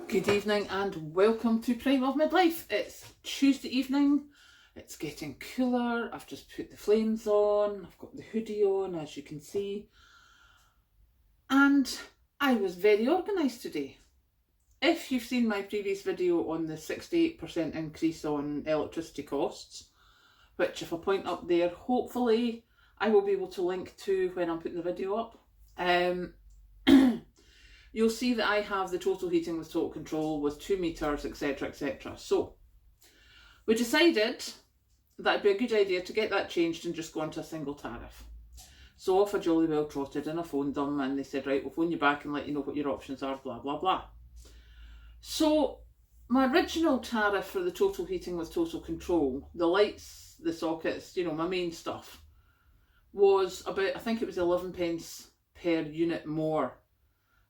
Good evening and welcome to Prime of Midlife. It's Tuesday evening, it's getting cooler, I've just put the flames on, I've got the hoodie on as you can see, and I was very organised today. If you've seen my previous video on the 68% increase on electricity costs, which if I point up there, hopefully I will be able to link to when I'm putting the video up, you'll see that I have the total heating with total control with 2 meters, etc, etc. So we decided that it'd be a good idea to get that changed and just go onto a single tariff. So off I jolly well trotted and I phoned them and they said, right, we'll phone you back and let you know what your options are, blah, blah, blah. So my original tariff for the total heating with total control, the lights, the sockets, you know, my main stuff, was about, I think it was 11 pence per unit more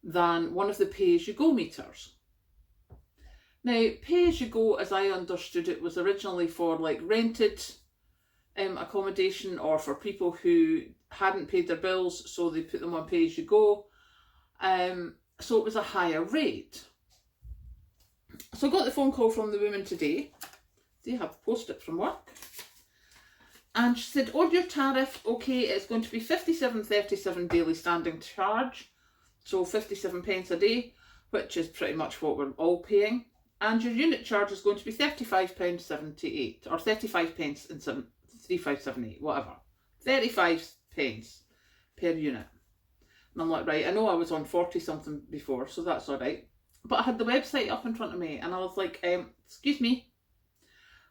than one of the pay-as-you-go meters. Now, pay-as-you-go, as I understood it, was originally for like rented accommodation or for people who hadn't paid their bills, so they put them on pay-as-you-go. So it was a higher rate. So I got the phone call from the woman today. They have posted it from work. And she said, on your tariff, okay, it's going to be 57.37 daily standing charge. So 57 pence a day, which is pretty much what we're all paying. And your unit charge is going to be £35.78, or 35 pence and 3578, whatever. 35 pence per unit. And I'm like, right, I know I was on 40 something before, so that's all right. But I had the website up in front of me and I was like, excuse me,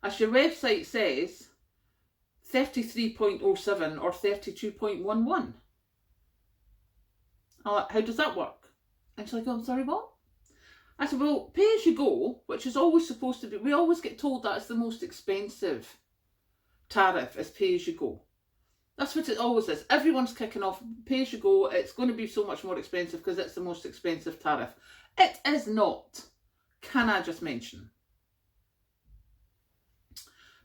as your website says, 33.07 or 32.11. How does that work? And she's like, oh, I'm sorry, what? I said, well, pay as you go, which is always supposed to be, we always get told that it's the most expensive tariff, is pay as you go. That's what it always is. Everyone's kicking off, pay as you go, it's going to be so much more expensive because it's the most expensive tariff. It is not. Can I just mention?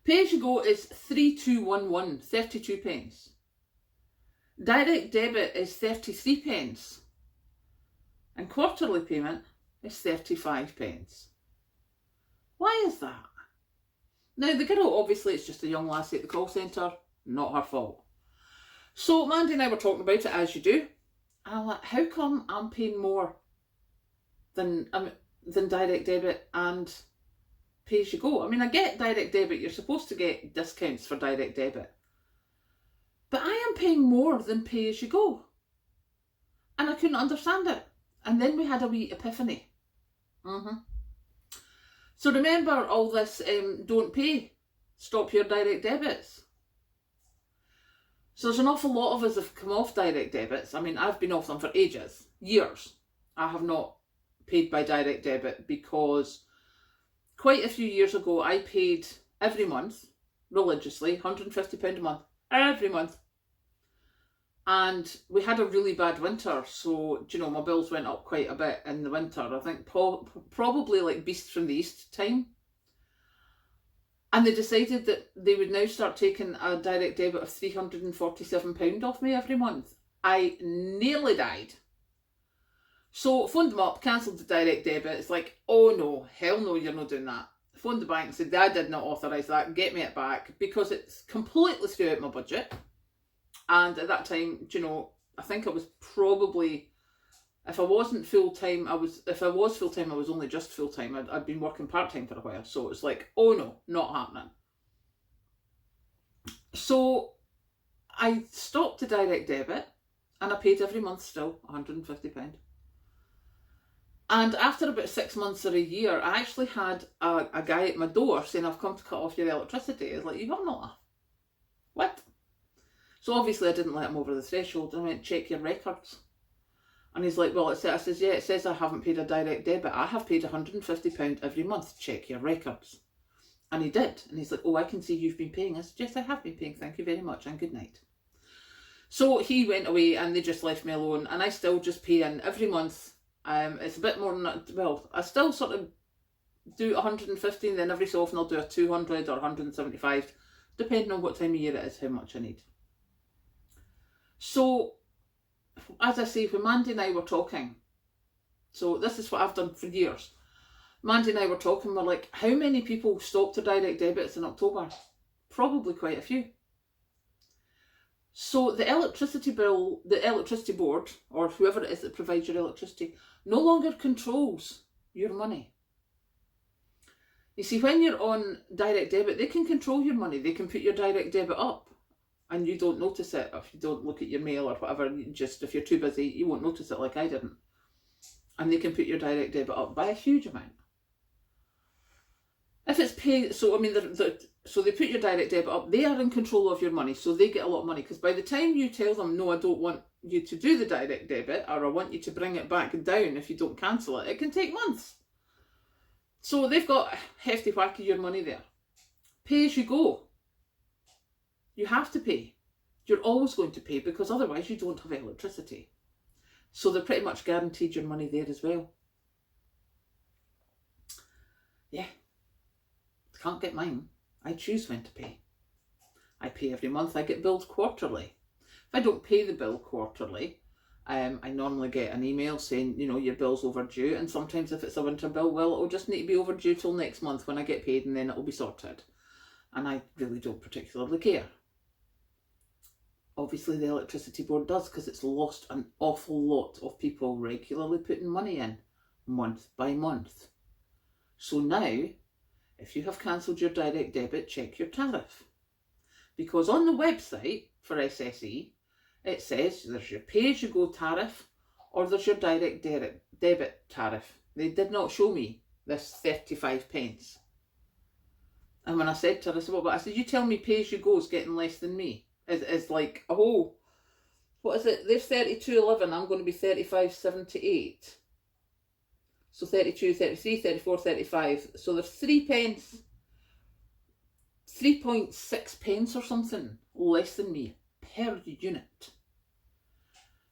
Pay as you go is 3211, 32 pence. Direct debit is 33 pence and quarterly payment is 35 pence. Why is that? Now the girl, obviously it's just a young lassie at the call centre, not her fault. So Mandy and I were talking about it as you do, and I'm like, how come I'm paying more than direct debit and pay as you go? I mean, I get direct debit, you're supposed to get discounts for direct debit. But I am paying more than pay as you go. And I couldn't understand it. And then we had a wee epiphany. So remember all this don't pay, stop your direct debits. So there's an awful lot of us have come off direct debits. I mean, I've been off them for ages, years. I have not paid by direct debit because quite a few years ago I paid every month, religiously, £150 a month, every month. And we had a really bad winter, so, you know, my bills went up quite a bit in the winter. I think probably like Beast from the East time. And they decided that they would now start taking a direct debit of £347 off me every month. I nearly died. So phoned them up, cancelled the direct debit. It's like, oh no, hell no, you're not doing that. Phoned the bank and said, I did not authorise that, get me it back, because it's completely threw out my budget. And at that time, you know, I think I was probably, if I wasn't full-time, if I was full-time, I was only just full-time. I'd been working part-time for a while. So it's like, oh no, not happening. So I stopped the direct debit and I paid every month still £150. And after about 6 months or a year, I actually had a guy at my door saying, I've come to cut off your electricity. It's like, you have not? What? So obviously I didn't let him over the threshold. I went, check your records. And he's like, well, I says, yeah, it says I haven't paid a direct debit. I have paid £150 every month. Check your records. And he did. And he's like, oh, I can see you've been paying. I said, yes, I have been paying. Thank you very much and good night. So he went away and they just left me alone. And I still just pay in every month. It's a bit more than, well, I still sort of do 150 and then every so often I'll do a 200 or 175, depending on what time of year it is, how much I need. So, as I say, when Mandy and I were talking, so this is what I've done for years. Mandy and I were talking, we're like, how many people stopped their direct debits in October? Probably quite a few. So the electricity bill, the electricity board, or whoever it is that provides your electricity, no longer controls your money. You see, when you're on direct debit, they can control your money. They can put your direct debit up and you don't notice it. If you don't look at your mail or whatever, just if you're too busy, you won't notice it like I didn't. And they can put your direct debit up by a huge amount. If it's paid, so I mean, so they put your direct debit up, they are in control of your money, so they get a lot of money. Because by the time you tell them, no, I don't want you to do the direct debit, or I want you to bring it back down if you don't cancel it, it can take months. So they've got a hefty whack of your money there. Pay as you go. You have to pay. You're always going to pay, because otherwise you don't have electricity. So they're pretty much guaranteed your money there as well. Yeah. Can't get mine. I choose when to pay. I pay every month. I get billed quarterly. If I don't pay the bill quarterly, I normally get an email saying, you know, your bill's overdue. And sometimes if it's a winter bill, well, it'll just need to be overdue till next month when I get paid, and then it'll be sorted. And I really don't particularly care. Obviously the electricity board does, because it's lost an awful lot of people regularly putting money in month by month. So now, if you have cancelled your direct debit, check your tariff. Because on the website for SSE, it says there's your pay-as-you-go tariff or there's your direct debit tariff. They did not show me this 35 pence. And when I said to her, I said, well, but I said, you tell me pay-as-you-go is getting less than me. It's like, oh, what is it? They're 32.11, I'm going to be 35.78. So 32, 33, 34, 35. So there's 3 pence, 3.6 pence or something less than me per unit.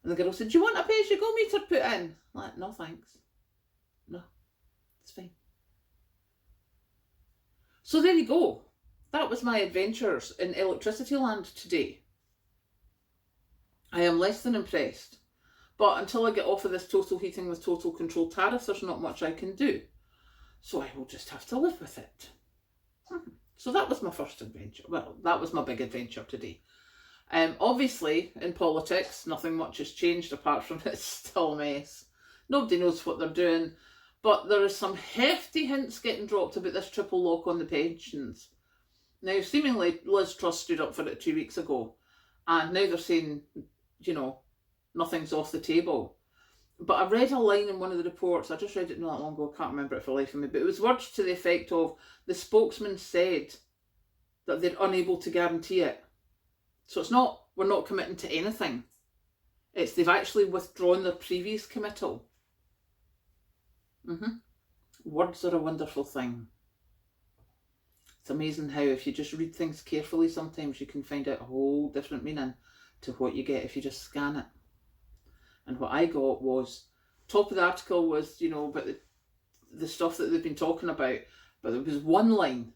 And the girl said, do you want a pay-as-you-go meter put in? I'm like, no thanks. No, it's fine. So there you go. That was my adventures in electricity land today. I am less than impressed. But until I get off of this total heating with total control tariff, there's not much I can do. So I will just have to live with it. So that was my first adventure. Well, that was my big adventure today. Obviously, in politics, nothing much has changed apart from it's still a mess. Nobody knows what they're doing. But there is some hefty hints getting dropped about this triple lock on the pensions. Now, seemingly, Liz Truss stood up for it 2 weeks ago. And now they're saying, you know, nothing's off the table. But I read a line in one of the reports, I just read it not that long ago, I can't remember it for the life of me, but it was words to the effect of, the spokesman said that they're unable to guarantee it. So it's not, we're not committing to anything. It's they've actually withdrawn their previous committal. Words are a wonderful thing. It's amazing how if you just read things carefully, sometimes you can find out a whole different meaning to what you get if you just scan it. And what I got was, top of the article was, you know, about the stuff that they've been talking about, but there was one line,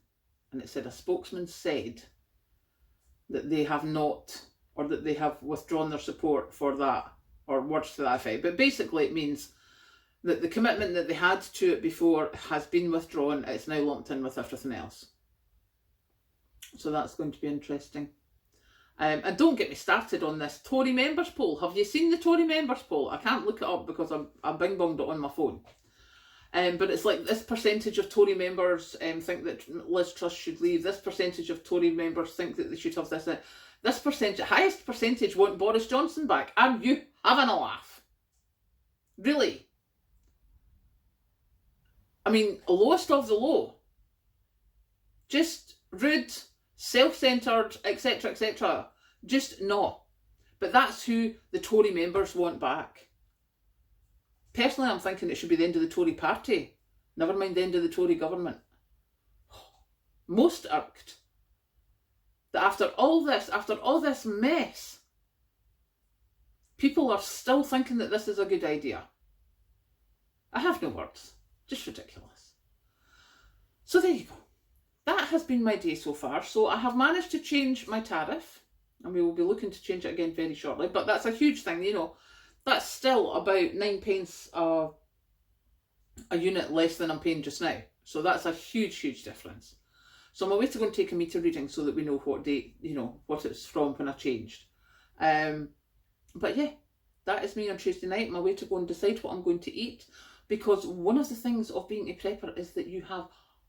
and it said a spokesman said that they have not, or that they have withdrawn their support for that, or words to that effect. But basically it means that the commitment that they had to it before has been withdrawn, it's now lumped in with everything else. So that's going to be interesting. And don't get me started on this Tory members poll. Have you seen the Tory members poll? I can't look it up because I bing-bonged it on my phone. But it's like this percentage of Tory members think that Liz Truss should leave. This percentage of Tory members think that they should have this. This percentage, highest percentage want Boris Johnson back. Are you having a laugh? Really? I mean, lowest of the low. Just rude, self-centred, etc, etc. Just no. But that's who the Tory members want back. Personally, I'm thinking it should be the end of the Tory party. Never mind the end of the Tory government. Most irked that after all this mess, people are still thinking that this is a good idea. I have no words. Just ridiculous. So there you go. That has been my day so far. So I have managed to change my tariff, and we will be looking to change it again very shortly. But that's a huge thing, you know. That's still about 9 pence a a unit less than I'm paying just now. So that's a huge, huge difference. So I'm away to go and take a meter reading so that we know what date, what it's from when I changed. But yeah, that is me on Tuesday night. I'm away to go and decide what I'm going to eat, because one of the things of being a prepper is that you have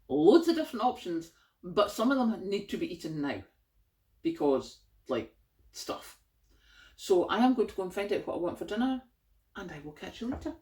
loads of different options, but some of them need to be eaten now because, like, stuff. So I am going to go and find out what I want for dinner, and I will catch you later.